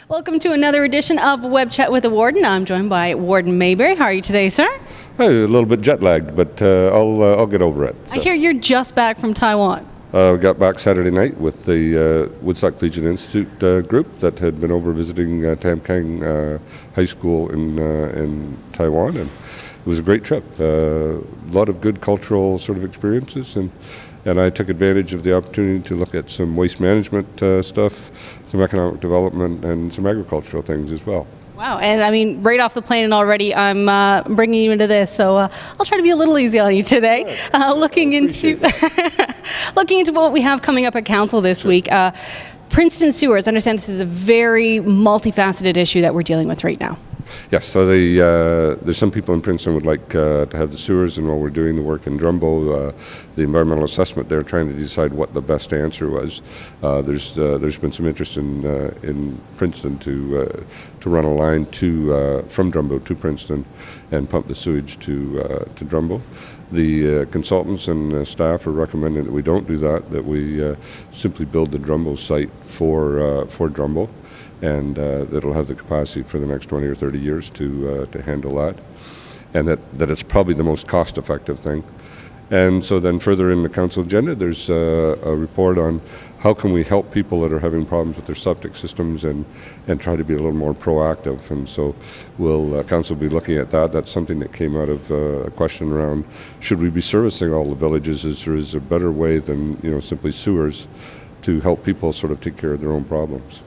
Welcome to another edition of Web Chat with the Warden. I'm joined by Warden Mayberry. How are you today, sir? Hey, a little bit jet lagged, but I'll get over it. So. I hear you're just back from Taiwan. Got back Saturday night with the Woodstock Legion Institute group that had been over visiting Tam Kang High School in Taiwan, and it was a great trip. A lot of good cultural sort of experiences, and I took advantage of the opportunity to look at some waste management stuff, some economic development, and some agricultural things as well. Wow, and I mean, right off the plane and already I'm bringing you into this, so I'll try to be a little easy on you today. Looking into what we have coming up at Council this week. Princeton sewers, I understand this is a very multifaceted issue that we're dealing with right now. Yes, so there's some people in Princeton would like to have the sewers, and while we're doing the work in Drumbo, the environmental assessment, they're trying to decide what the best answer was. There's been some interest in Princeton to run a line from Drumbo to Princeton and pump the sewage to Drumbo. The consultants and staff are recommending that we don't do that we simply build the Drumbo site for Drumbo, and that'll have the capacity for the next 20 or 30 years to handle that, and that it's probably the most cost-effective thing. And so then further in the council agenda, there's a report on how can we help people that are having problems with their septic systems and try to be a little more proactive. And so council will be looking at that. That's something that came out of a question around, should we be servicing all the villages? Is there a better way than simply sewers to help people sort of take care of their own problems?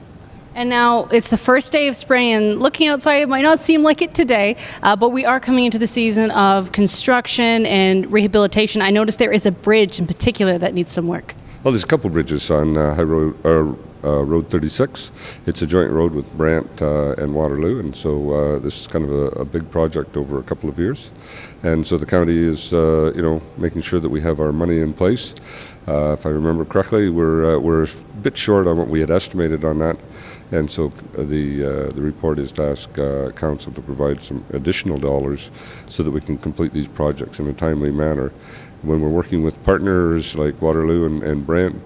And now it's the first day of spring, and looking outside, it might not seem like it today, but we are coming into the season of construction and rehabilitation. I noticed there is a bridge in particular that needs some work. Well, there's a couple bridges on Road 36. It's a joint road with Brant and Waterloo, and so this is kind of a big project over a couple of years. And so the county is, making sure that we have our money in place. If I remember correctly, we're a bit short on what we had estimated on that. And so the report is to ask council to provide some additional dollars so that we can complete these projects in a timely manner. When we're working with partners like Waterloo and Brant,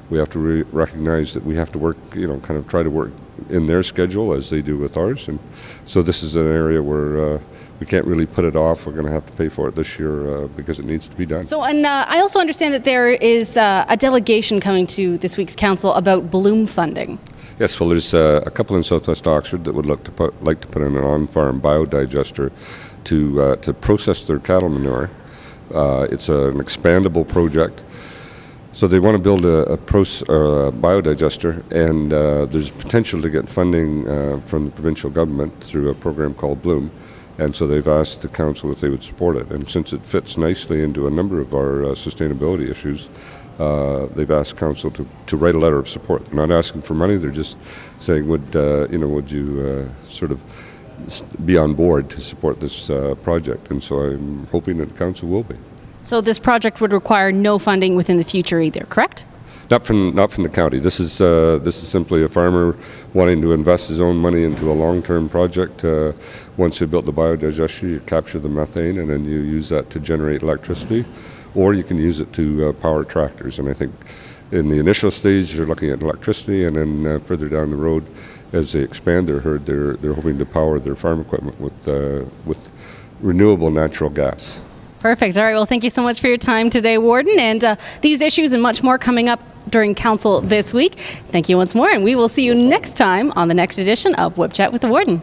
we have to recognize that we have to work, kind of try to work in their schedule as they do with ours. And so this is an area where we can't really put it off. We're going to have to pay for it this year because it needs to be done. So, and I also understand that there is a delegation coming to this week's council about Bloom funding. Yes, well, there's a couple in Southwest Oxford that would like to put in an on-farm biodigester to process their cattle manure. It's an expandable project. So they want to build a biodigester, and there's potential to get funding from the provincial government through a program called Bloom. And so they've asked the council if they would support it. And since it fits nicely into a number of our sustainability issues, they've asked council to write a letter of support. They're not asking for money. They're just saying, would you sort of be on board to support this project? And so I'm hoping that the council will be. So this project would require no funding within the future either, correct? Not from the county. This is simply a farmer wanting to invest his own money into a long-term project. Once you built the biodigester, you capture the methane, and then you use that to generate electricity, or you can use it to power tractors. And I think in the initial stage, you're looking at electricity, and then further down the road, as they expand their herd, they're hoping to power their farm equipment with renewable natural gas. Perfect. All right. Well, thank you so much for your time today, Warden. And these issues and much more coming up during Council this week. Thank you once more, and we will see you next time on the next edition of Web Chat with the Warden.